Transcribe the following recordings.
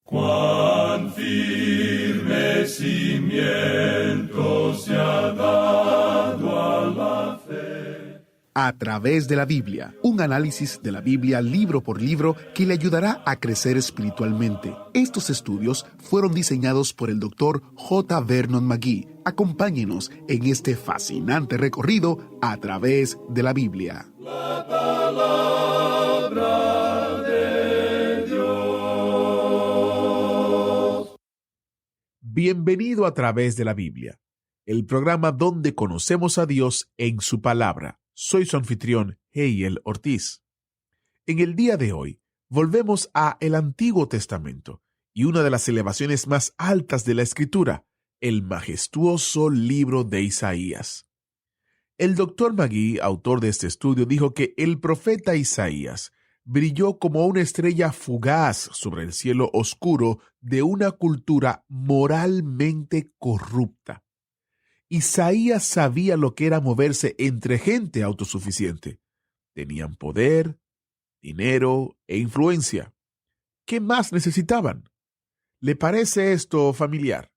Cuán firme cimiento se ha dado a la fe. A través de la Biblia, un análisis de la Biblia libro por libro que le ayudará a crecer espiritualmente. Estos estudios fueron diseñados por el Dr. J. Vernon McGee. Acompáñenos en este fascinante recorrido a través de la Biblia. La palabra de Dios. Bienvenido a través de la Biblia, el programa donde conocemos a Dios en su palabra. Soy su anfitrión, Heiel Ortiz. En el día de hoy, volvemos a el Antiguo Testamento y una de las elevaciones más altas de la Escritura, el majestuoso libro de Isaías. El Dr. McGee, autor de este estudio, dijo que el profeta Isaías brilló como una estrella fugaz sobre el cielo oscuro de una cultura moralmente corrupta. Isaías sabía lo que era moverse entre gente autosuficiente. Tenían poder, dinero e influencia. ¿Qué más necesitaban? ¿Le parece esto familiar?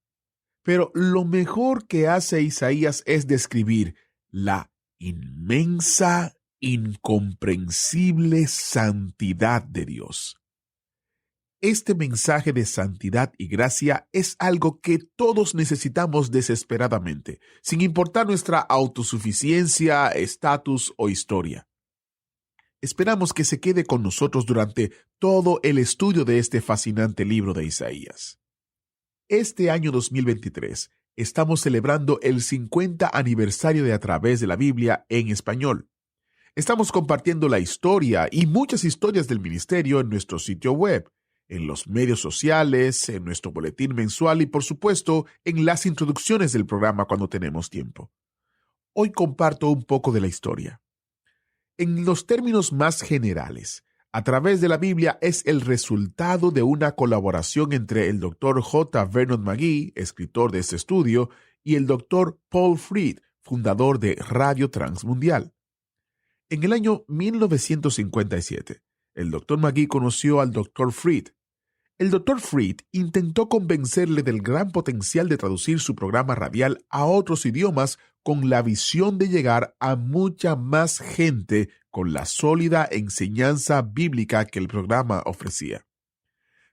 Pero lo mejor que hace Isaías es describir la inmensa, incomprensible santidad de Dios. Este mensaje de santidad y gracia es algo que todos necesitamos desesperadamente, sin importar nuestra autosuficiencia, estatus o historia. Esperamos que se quede con nosotros durante todo el estudio de este fascinante libro de Isaías. Este año 2023 estamos celebrando el 50 aniversario de A Través de la Biblia en español. Estamos compartiendo la historia y muchas historias del ministerio en nuestro sitio web, en los medios sociales, en nuestro boletín mensual y, por supuesto, en las introducciones del programa cuando tenemos tiempo. Hoy comparto un poco de la historia. En los términos más generales, A Través de la Biblia es el resultado de una colaboración entre el Dr. J. Vernon McGee, escritor de este estudio, y el Dr. Paul Fried, fundador de Radio Transmundial. En el año 1957, el Dr. McGee conoció al Dr. Fried. El Dr. Fried intentó convencerle del gran potencial de traducir su programa radial a otros idiomas con la visión de llegar a mucha más gente con la sólida enseñanza bíblica que el programa ofrecía.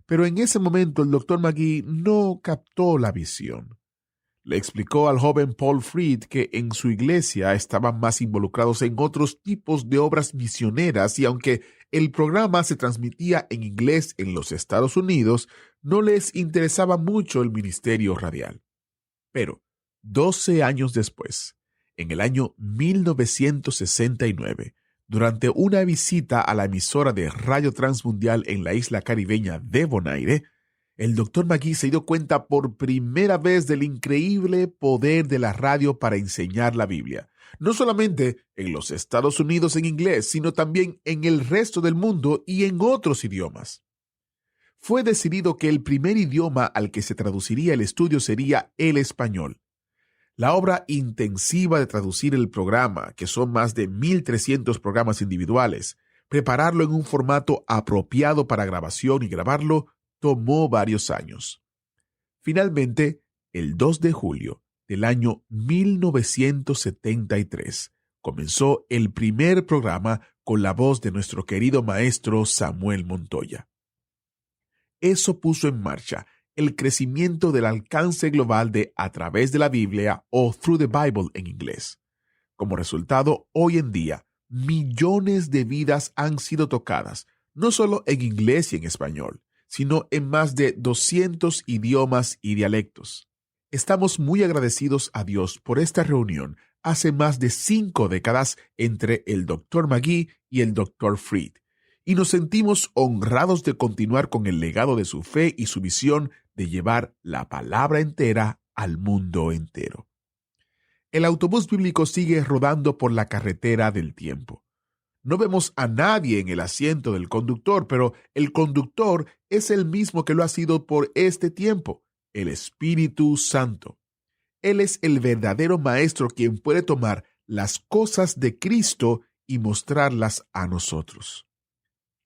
Pero en ese momento el Dr. McGee no captó la visión. Le explicó al joven Paul Fried que en su iglesia estaban más involucrados en otros tipos de obras misioneras y aunque el programa se transmitía en inglés en los Estados Unidos, no les interesaba mucho el ministerio radial. Pero 12 años después, en el año 1969, durante una visita a la emisora de Radio Transmundial en la isla caribeña de Bonaire, el Dr. McGee se dio cuenta por primera vez del increíble poder de la radio para enseñar la Biblia, no solamente en los Estados Unidos en inglés, sino también en el resto del mundo y en otros idiomas. Fue decidido que el primer idioma al que se traduciría el estudio sería el español. La obra intensiva de traducir el programa, que son más de 1,300 programas individuales, prepararlo en un formato apropiado para grabación y grabarlo, tomó varios años. Finalmente, el 2 de julio del año 1973, comenzó el primer programa con la voz de nuestro querido maestro Samuel Montoya. Eso puso en marcha el crecimiento del alcance global de A Través de la Biblia o Through the Bible en inglés. Como resultado, hoy en día, millones de vidas han sido tocadas, no solo en inglés y en español, sino en más de 200 idiomas y dialectos. Estamos muy agradecidos a Dios por esta reunión hace más de 5 décadas entre el Dr. McGee y el Dr. Fried, y nos sentimos honrados de continuar con el legado de su fe y su visión de llevar la palabra entera al mundo entero. El autobús bíblico sigue rodando por la carretera del tiempo. No vemos a nadie en el asiento del conductor, pero el conductor es el mismo que lo ha sido por este tiempo, el Espíritu Santo. Él es el verdadero maestro quien puede tomar las cosas de Cristo y mostrarlas a nosotros.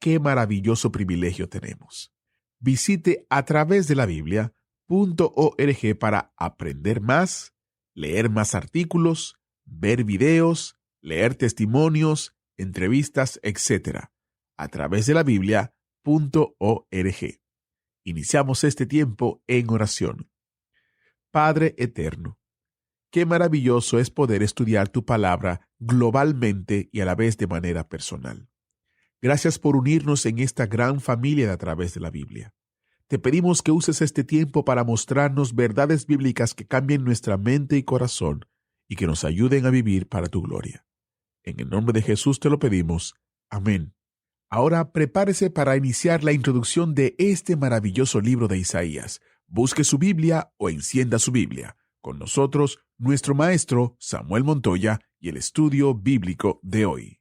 ¡Qué maravilloso privilegio tenemos! Visite a través de la Biblia.org para aprender más, leer más artículos, ver videos, leer testimonios, entrevistas, etc. A través de la Biblia.org. Iniciamos este tiempo en oración. Padre eterno, qué maravilloso es poder estudiar tu palabra globalmente y a la vez de manera personal. Gracias por unirnos en esta gran familia de a través de la Biblia. Te pedimos que uses este tiempo para mostrarnos verdades bíblicas que cambien nuestra mente y corazón y que nos ayuden a vivir para tu gloria. En el nombre de Jesús te lo pedimos. Amén. Ahora prepárese para iniciar la introducción de este maravilloso libro de Isaías. Busque su Biblia o encienda su Biblia. Con nosotros, nuestro maestro Samuel Montoya y el estudio bíblico de hoy.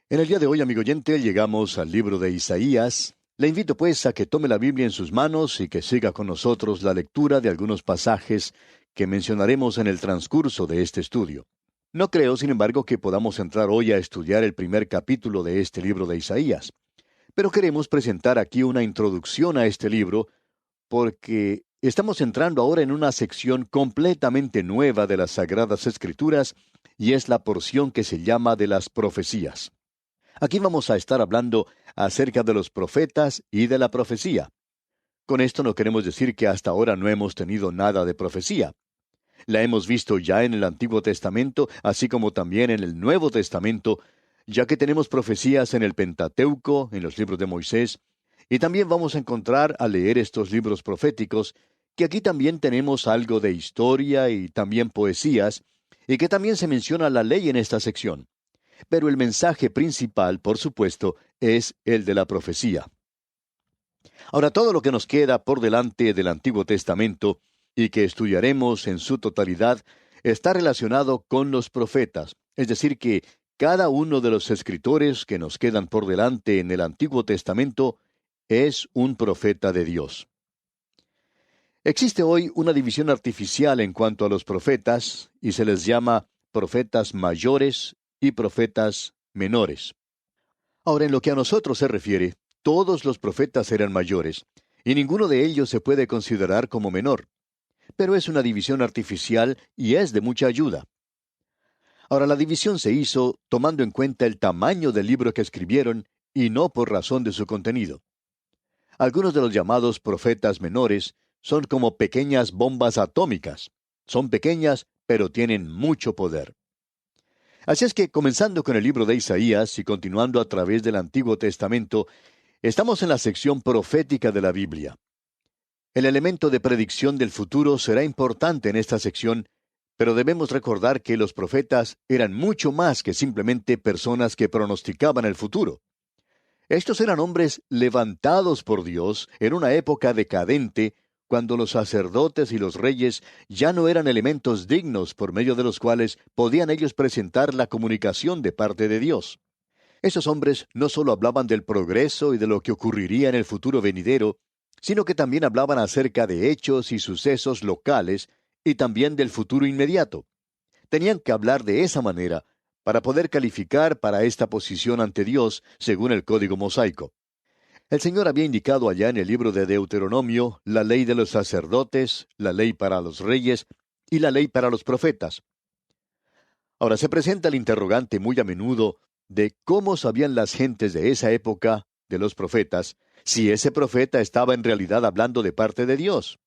En el día de hoy, amigo oyente, llegamos al libro de Isaías. Le invito pues a que tome la Biblia en sus manos y que siga con nosotros la lectura de algunos pasajes que mencionaremos en el transcurso de este estudio. No creo, sin embargo, que podamos entrar hoy a estudiar el primer capítulo de este libro de Isaías. Pero queremos presentar aquí una introducción a este libro porque estamos entrando ahora en una sección completamente nueva de las Sagradas Escrituras y es la porción que se llama de las profecías. Aquí vamos a estar hablando acerca de los profetas y de la profecía. Con esto no queremos decir que hasta ahora no hemos tenido nada de profecía. La hemos visto ya en el Antiguo Testamento, así como también en el Nuevo Testamento, ya que tenemos profecías en el Pentateuco, en los libros de Moisés, y también vamos a encontrar al leer estos libros proféticos, que aquí también tenemos algo de historia y también poesías, y que también se menciona la ley en esta sección. Pero el mensaje principal, por supuesto, es el de la profecía. Ahora, todo lo que nos queda por delante del Antiguo Testamento y que estudiaremos en su totalidad, está relacionado con los profetas. Es decir, que cada uno de los escritores que nos quedan por delante en el Antiguo Testamento es un profeta de Dios. Existe hoy una división artificial en cuanto a los profetas, y se les llama profetas mayores y profetas menores. Ahora, en lo que a nosotros se refiere, todos los profetas eran mayores, y ninguno de ellos se puede considerar como menor. Pero es una división artificial y es de mucha ayuda. Ahora, la división se hizo tomando en cuenta el tamaño del libro que escribieron y no por razón de su contenido. Algunos de los llamados profetas menores son como pequeñas bombas atómicas. Son pequeñas, pero tienen mucho poder. Así es que, comenzando con el libro de Isaías y continuando a través del Antiguo Testamento, estamos en la sección profética de la Biblia. El elemento de predicción del futuro será importante en esta sección, pero debemos recordar que los profetas eran mucho más que simplemente personas que pronosticaban el futuro. Estos eran hombres levantados por Dios en una época decadente, cuando los sacerdotes y los reyes ya no eran elementos dignos por medio de los cuales podían ellos presentar la comunicación de parte de Dios. Esos hombres no solo hablaban del progreso y de lo que ocurriría en el futuro venidero, sino que también hablaban acerca de hechos y sucesos locales y también del futuro inmediato. Tenían que hablar de esa manera para poder calificar para esta posición ante Dios según el código mosaico. El Señor había indicado allá en el libro de Deuteronomio la ley de los sacerdotes, la ley para los reyes y la ley para los profetas. Ahora se presenta el interrogante muy a menudo de cómo sabían las gentes de esa época, de los profetas, si ese profeta estaba en realidad hablando de parte de Dios.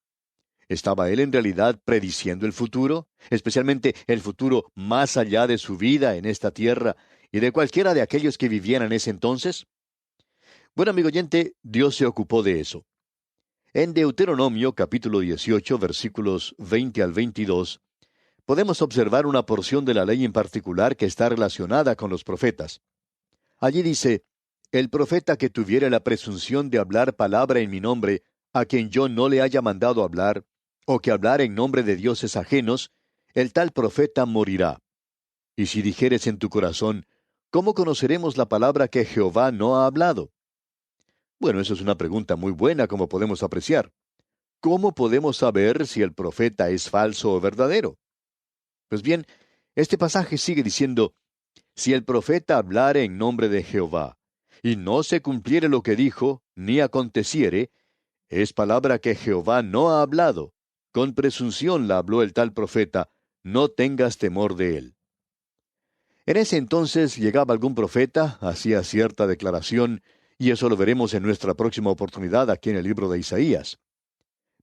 ¿Estaba él en realidad prediciendo el futuro, especialmente el futuro más allá de su vida en esta tierra y de cualquiera de aquellos que vivían en ese entonces? Bueno, amigo oyente, Dios se ocupó de eso. En Deuteronomio capítulo 18, versículos 20 al 22, podemos observar una porción de la ley en particular que está relacionada con los profetas. Allí dice: el profeta que tuviere la presunción de hablar palabra en mi nombre, a quien yo no le haya mandado hablar, o que hablar en nombre de dioses ajenos, el tal profeta morirá. Y si dijeres en tu corazón, ¿cómo conoceremos la palabra que Jehová no ha hablado? Bueno, eso es una pregunta muy buena, como podemos apreciar. ¿Cómo podemos saber si el profeta es falso o verdadero? Pues bien, este pasaje sigue diciendo: si el profeta hablare en nombre de Jehová, y no se cumpliere lo que dijo, ni aconteciere, Es palabra que Jehová no ha hablado. Con presunción la habló el tal profeta, no tengas temor de él. En ese entonces llegaba algún profeta, hacía cierta declaración, y eso lo veremos en nuestra próxima oportunidad aquí en el libro de Isaías.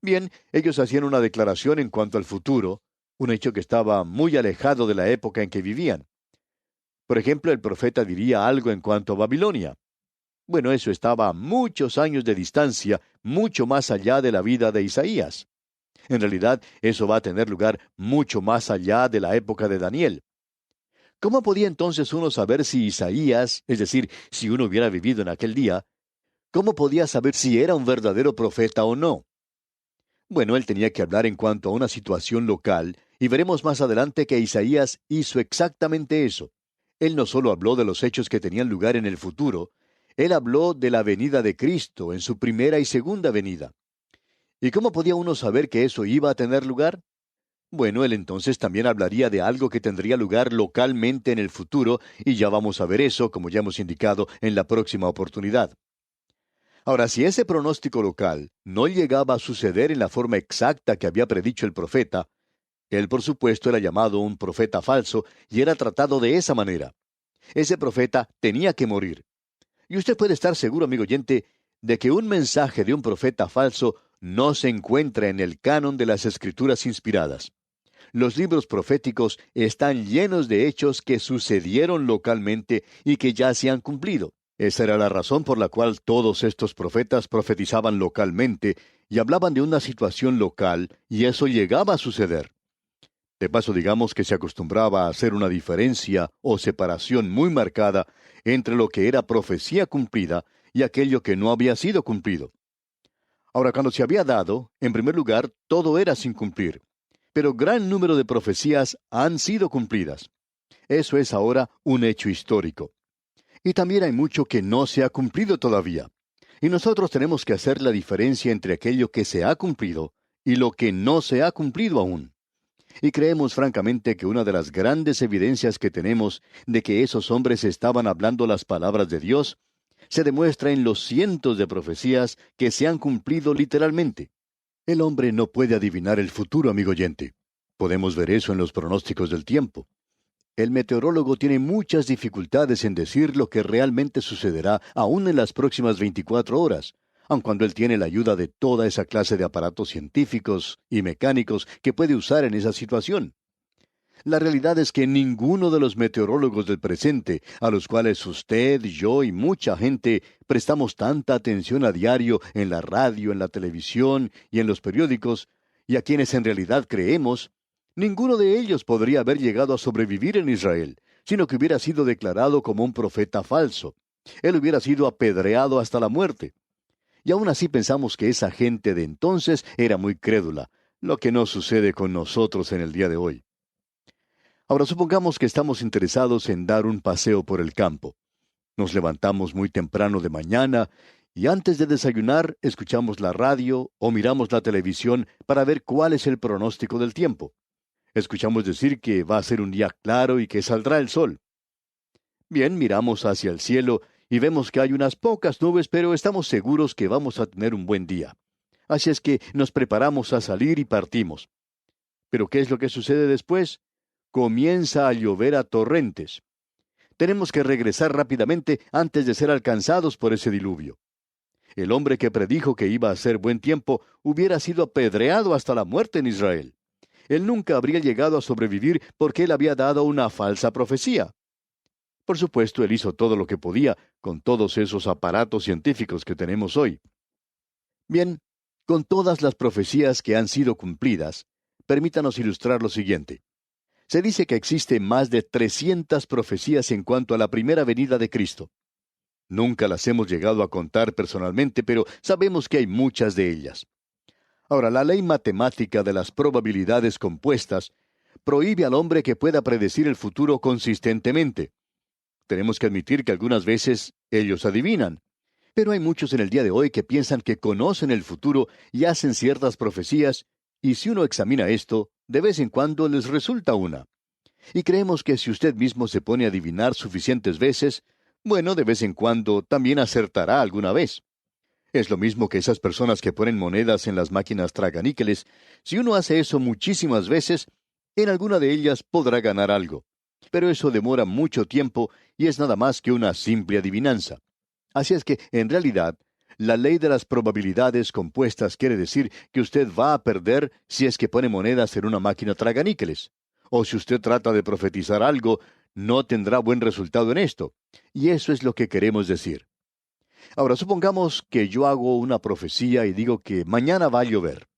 Bien, ellos hacían una declaración en cuanto al futuro, un hecho que estaba muy alejado de la época en que vivían. Por ejemplo, el profeta diría algo en cuanto a Babilonia. Bueno, eso estaba a muchos años de distancia, mucho más allá de la vida de Isaías. En realidad, eso va a tener lugar mucho más allá de la época de Daniel. ¿Cómo podía entonces uno saber si Isaías, es decir, si uno hubiera vivido en aquel día, cómo podía saber si era un verdadero profeta o no? Bueno, él tenía que hablar en cuanto a una situación local, y veremos más adelante que Isaías hizo exactamente eso. Él no solo habló de los hechos que tenían lugar en el futuro, él habló de la venida de Cristo en su primera y segunda venida. ¿Y cómo podía uno saber que eso iba a tener lugar? Bueno, él entonces también hablaría de algo que tendría lugar localmente en el futuro, y ya vamos a ver eso, como ya hemos indicado, en la próxima oportunidad. Ahora, si ese pronóstico local no llegaba a suceder en la forma exacta que había predicho el profeta, él por supuesto era llamado un profeta falso y era tratado de esa manera. Ese profeta tenía que morir. Y usted puede estar seguro, amigo oyente, de que un mensaje de un profeta falso no se encuentra en el canon de las Escrituras inspiradas. Los libros proféticos están llenos de hechos que sucedieron localmente y que ya se han cumplido. Esa era la razón por la cual todos estos profetas profetizaban localmente y hablaban de una situación local, y eso llegaba a suceder. De paso, digamos que se acostumbraba a hacer una diferencia o separación muy marcada entre lo que era profecía cumplida y aquello que no había sido cumplido. Ahora, cuando se había dado, en primer lugar, todo era sin cumplir. Pero gran número de profecías han sido cumplidas. Eso es ahora un hecho histórico. Y también hay mucho que no se ha cumplido todavía. Y nosotros tenemos que hacer la diferencia entre aquello que se ha cumplido y lo que no se ha cumplido aún. Y creemos francamente que una de las grandes evidencias que tenemos de que esos hombres estaban hablando las palabras de Dios se demuestra en los cientos de profecías que se han cumplido literalmente. El hombre no puede adivinar el futuro, amigo oyente. Podemos ver eso en los pronósticos del tiempo. El meteorólogo tiene muchas dificultades en decir lo que realmente sucederá aún en las próximas 24 horas, aun cuando él tiene la ayuda de toda esa clase de aparatos científicos y mecánicos que puede usar en esa situación. La realidad es que ninguno de los meteorólogos del presente, a los cuales usted, yo y mucha gente prestamos tanta atención a diario en la radio, en la televisión y en los periódicos, y a quienes en realidad creemos, ninguno de ellos podría haber llegado a sobrevivir en Israel, sino que hubiera sido declarado como un profeta falso. Él hubiera sido apedreado hasta la muerte. Y aún así pensamos que esa gente de entonces era muy crédula, lo que no sucede con nosotros en el día de hoy. Ahora supongamos que estamos interesados en dar un paseo por el campo. Nos levantamos muy temprano de mañana y antes de desayunar escuchamos la radio o miramos la televisión para ver cuál es el pronóstico del tiempo. Escuchamos decir que va a ser un día claro y que saldrá el sol. Bien, miramos hacia el cielo y vemos que hay unas pocas nubes, pero estamos seguros que vamos a tener un buen día. Así es que nos preparamos a salir y partimos. ¿Pero qué es lo que sucede después? Comienza a llover a torrentes. Tenemos que regresar rápidamente antes de ser alcanzados por ese diluvio. El hombre que predijo que iba a ser buen tiempo hubiera sido apedreado hasta la muerte en Israel. Él nunca habría llegado a sobrevivir porque él había dado una falsa profecía. Por supuesto, él hizo todo lo que podía con todos esos aparatos científicos que tenemos hoy. Bien, con todas las profecías que han sido cumplidas, permítanos ilustrar lo siguiente. Se dice que existe más de 300 profecías en cuanto a la primera venida de Cristo. Nunca las hemos llegado a contar personalmente, pero sabemos que hay muchas de ellas. Ahora, la ley matemática de las probabilidades compuestas prohíbe al hombre que pueda predecir el futuro consistentemente. Tenemos que admitir que algunas veces ellos adivinan. Pero hay muchos en el día de hoy que piensan que conocen el futuro y hacen ciertas profecías, y si uno examina esto, de vez en cuando les resulta una. Y creemos que si usted mismo se pone a adivinar suficientes veces, bueno, de vez en cuando también acertará alguna vez. Es lo mismo que esas personas que ponen monedas en las máquinas traganíqueles. Si uno hace eso muchísimas veces, en alguna de ellas podrá ganar algo. Pero eso demora mucho tiempo y es nada más que una simple adivinanza. Así es que, en realidad, la ley de las probabilidades compuestas quiere decir que usted va a perder si es que pone monedas en una máquina traganíqueles. O si usted trata de profetizar algo, no tendrá buen resultado en esto. Y eso es lo que queremos decir. Ahora, supongamos que yo hago una profecía y digo que mañana va a llover.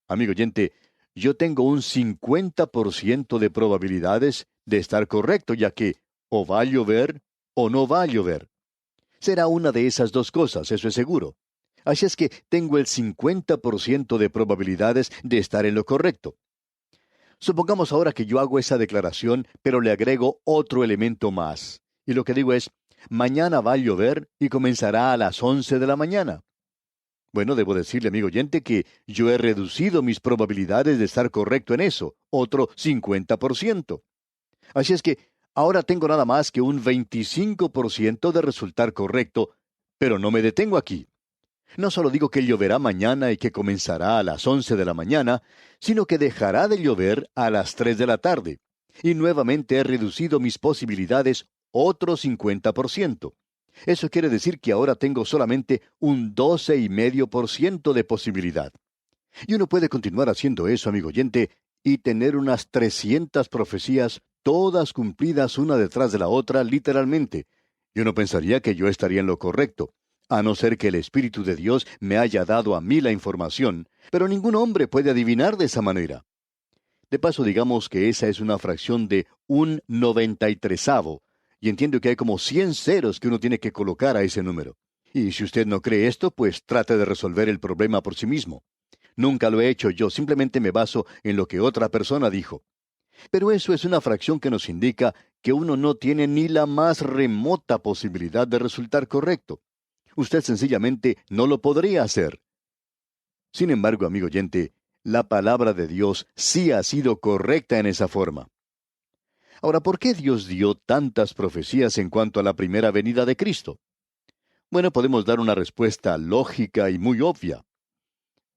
Amigo oyente, yo tengo un 50% de probabilidades de estar correcto, ya que o va a llover o no va a llover. Será una de esas dos cosas, eso es seguro. Así es que tengo el 50% de probabilidades de estar en lo correcto. Supongamos ahora que yo hago esa declaración, pero le agrego otro elemento más. Y lo que digo es, mañana va a llover y comenzará a las 11 de la mañana. Bueno, debo decirle, amigo oyente, que yo he reducido mis probabilidades de estar correcto en eso, otro 50%. Así es que ahora tengo nada más que un 25% de resultar correcto, pero no me detengo aquí. No solo digo que lloverá mañana y que comenzará a las 11 de la mañana, sino que dejará de llover a las 3 de la tarde. Y nuevamente he reducido mis posibilidades otro 50%. Eso quiere decir que ahora tengo solamente un 12,5% de posibilidad. Y uno puede continuar haciendo eso, amigo oyente, y tener unas 300 profecías, todas cumplidas una detrás de la otra, literalmente. Y uno pensaría que yo estaría en lo correcto, a no ser que el Espíritu de Dios me haya dado a mí la información, pero ningún hombre puede adivinar de esa manera. De paso, digamos que esa es una fracción de un 93avo, y entiendo que hay como 100 ceros que uno tiene que colocar a ese número. Y si usted no cree esto, pues trate de resolver el problema por sí mismo. Nunca lo he hecho yo, simplemente me baso en lo que otra persona dijo. Pero eso es una fracción que nos indica que uno no tiene ni la más remota posibilidad de resultar correcto. Usted sencillamente no lo podría hacer. Sin embargo, amigo oyente, la palabra de Dios sí ha sido correcta en esa forma. Ahora, ¿por qué Dios dio tantas profecías en cuanto a la primera venida de Cristo? Bueno, podemos dar una respuesta lógica y muy obvia.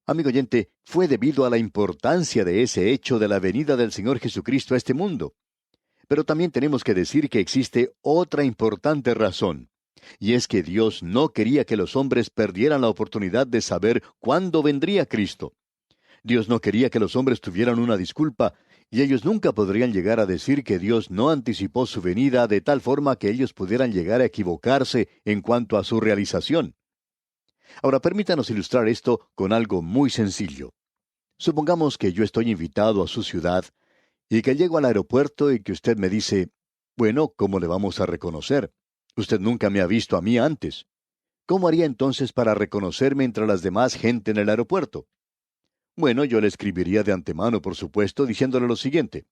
Amigo oyente, fue debido a la importancia de ese hecho de la venida del Señor Jesucristo a este mundo. Pero también tenemos que decir que existe otra importante razón, y es que Dios no quería que los hombres perdieran la oportunidad de saber cuándo vendría Cristo. Dios no quería que los hombres tuvieran una disculpa, y ellos nunca podrían llegar a decir que Dios no anticipó su venida de tal forma que ellos pudieran llegar a equivocarse en cuanto a su realización. Ahora, permítanos ilustrar esto con algo muy sencillo. Supongamos que yo estoy invitado a su ciudad y que llego al aeropuerto y que usted me dice, bueno, ¿cómo le vamos a reconocer? Usted nunca me ha visto a mí antes. ¿Cómo haría entonces para reconocerme entre las demás gente en el aeropuerto? Bueno, yo le escribiría de antemano, por supuesto, diciéndole lo siguiente.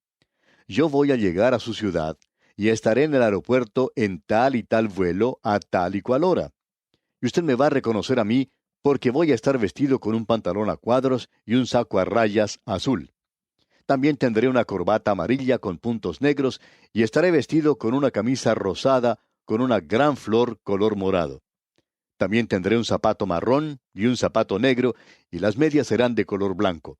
Yo voy a llegar a su ciudad y estaré en el aeropuerto en tal y tal vuelo a tal y cual hora. Y usted me va a reconocer a mí porque voy a estar vestido con un pantalón a cuadros y un saco a rayas azul. También tendré una corbata amarilla con puntos negros y estaré vestido con una camisa rosada con una gran flor color morado. También tendré un zapato marrón y un zapato negro, y las medias serán de color blanco.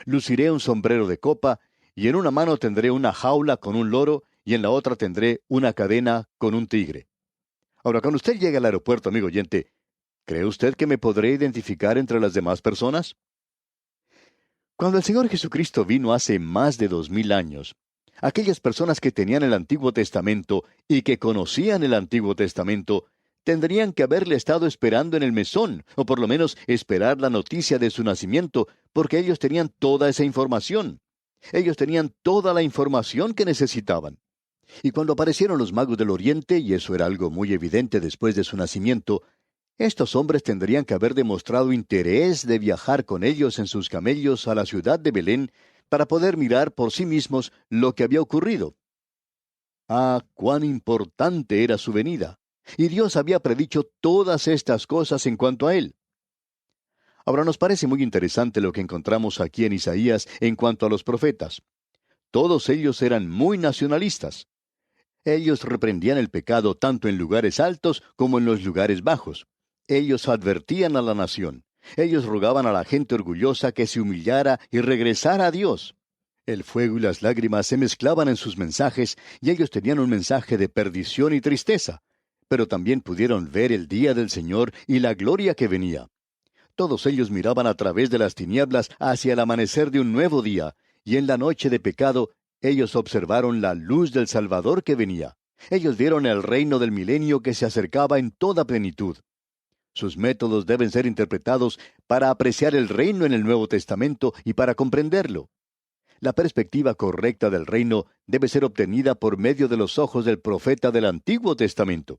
Luciré un sombrero de copa, y en una mano tendré una jaula con un loro, y en la otra tendré una cadena con un tigre. Ahora, cuando usted llegue al aeropuerto, amigo oyente, ¿cree usted que me podré identificar entre las demás personas? Cuando el Señor Jesucristo vino hace más de 2000 años, aquellas personas que tenían el Antiguo Testamento y que conocían el Antiguo Testamento, tendrían que haberle estado esperando en el mesón, o por lo menos esperar la noticia de su nacimiento, porque ellos tenían toda esa información. Ellos tenían toda la información que necesitaban. Y cuando aparecieron los magos del Oriente, y eso era algo muy evidente después de su nacimiento, estos hombres tendrían que haber demostrado interés de viajar con ellos en sus camellos a la ciudad de Belén para poder mirar por sí mismos lo que había ocurrido. Ah, cuán importante era su venida. Y Dios había predicho todas estas cosas en cuanto a él. Ahora nos parece muy interesante lo que encontramos aquí en Isaías en cuanto a los profetas. Todos ellos eran muy nacionalistas. Ellos reprendían el pecado tanto en lugares altos como en los lugares bajos. Ellos advertían a la nación. Ellos rogaban a la gente orgullosa que se humillara y regresara a Dios. El fuego y las lágrimas se mezclaban en sus mensajes, y ellos tenían un mensaje de perdición y tristeza, pero también pudieron ver el día del Señor y la gloria que venía. Todos ellos miraban a través de las tinieblas hacia el amanecer de un nuevo día, y en la noche de pecado ellos observaron la luz del Salvador que venía. Ellos vieron el reino del milenio que se acercaba en toda plenitud. Sus métodos deben ser interpretados para apreciar el reino en el Nuevo Testamento y para comprenderlo. La perspectiva correcta del reino debe ser obtenida por medio de los ojos del profeta del Antiguo Testamento.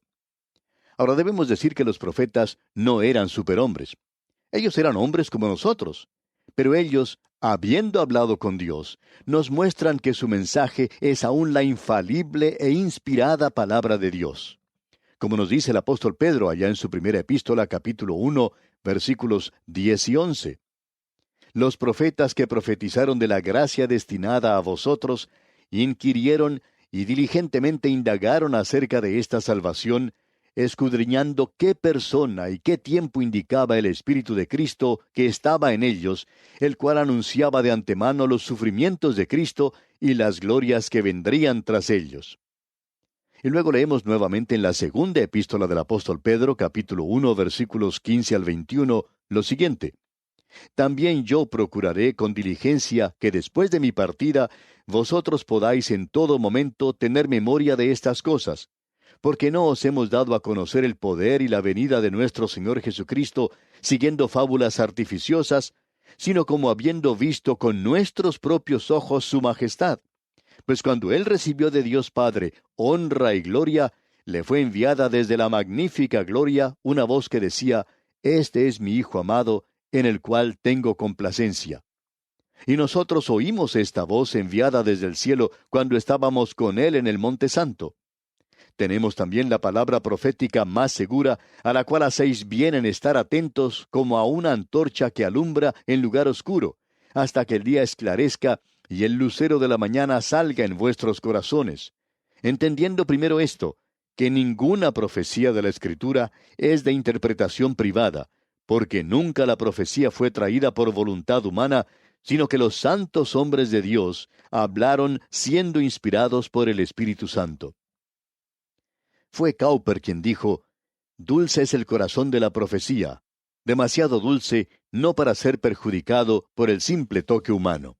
Ahora debemos decir que los profetas no eran superhombres. Ellos eran hombres como nosotros, pero ellos, habiendo hablado con Dios, nos muestran que su mensaje es aún la infalible e inspirada palabra de Dios. Como nos dice el apóstol Pedro allá en su primera epístola, capítulo 1, versículos 10 y 11. Los profetas que profetizaron de la gracia destinada a vosotros, inquirieron y diligentemente indagaron acerca de esta salvación, escudriñando qué persona y qué tiempo indicaba el Espíritu de Cristo que estaba en ellos, el cual anunciaba de antemano los sufrimientos de Cristo y las glorias que vendrían tras ellos. Y luego leemos nuevamente en la segunda epístola del apóstol Pedro, capítulo 1, versículos 15 al 21, lo siguiente: También yo procuraré con diligencia que después de mi partida vosotros podáis en todo momento tener memoria de estas cosas, porque no os hemos dado a conocer el poder y la venida de nuestro Señor Jesucristo siguiendo fábulas artificiosas, sino como habiendo visto con nuestros propios ojos su majestad. Pues cuando Él recibió de Dios Padre honra y gloria, le fue enviada desde la magnífica gloria una voz que decía: Este es mi Hijo amado, en el cual tengo complacencia. Y nosotros oímos esta voz enviada desde el cielo cuando estábamos con Él en el Monte Santo. Tenemos también la palabra profética más segura, a la cual hacéis bien en estar atentos como a una antorcha que alumbra en lugar oscuro, hasta que el día esclarezca y el lucero de la mañana salga en vuestros corazones. Entendiendo primero esto, que ninguna profecía de la Escritura es de interpretación privada, porque nunca la profecía fue traída por voluntad humana, sino que los santos hombres de Dios hablaron siendo inspirados por el Espíritu Santo. Fue Cowper quien dijo: Dulce es el corazón de la profecía, demasiado dulce no para ser perjudicado por el simple toque humano.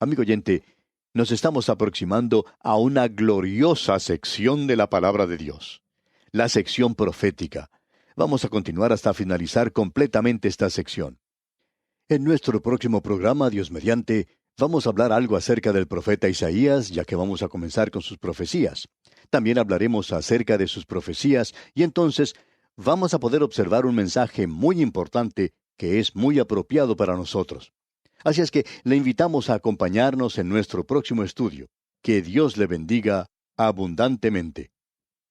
Amigo oyente, nos estamos aproximando a una gloriosa sección de la palabra de Dios, la sección profética. Vamos a continuar hasta finalizar completamente esta sección. En nuestro próximo programa, Dios mediante, vamos a hablar algo acerca del profeta Isaías, ya que vamos a comenzar con sus profecías. También hablaremos acerca de sus profecías y entonces vamos a poder observar un mensaje muy importante que es muy apropiado para nosotros. Así es que le invitamos a acompañarnos en nuestro próximo estudio. Que Dios le bendiga abundantemente.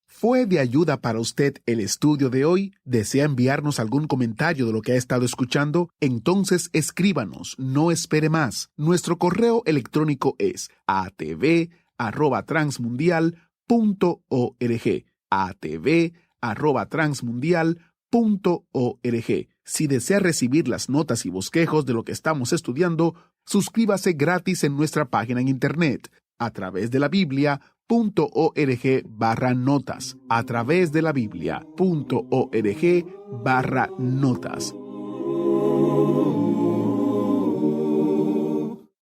¿Fue de ayuda para usted el estudio de hoy? ¿Desea enviarnos algún comentario de lo que ha estado escuchando? Entonces escríbanos, no espere más. Nuestro correo electrónico es atv@transmundial.org. atv@transmundial.org. Si desea recibir las notas y bosquejos de lo que estamos estudiando, suscríbase gratis en nuestra página en internet, a través de la Biblia.org/notas, a través de la Biblia.org/notas.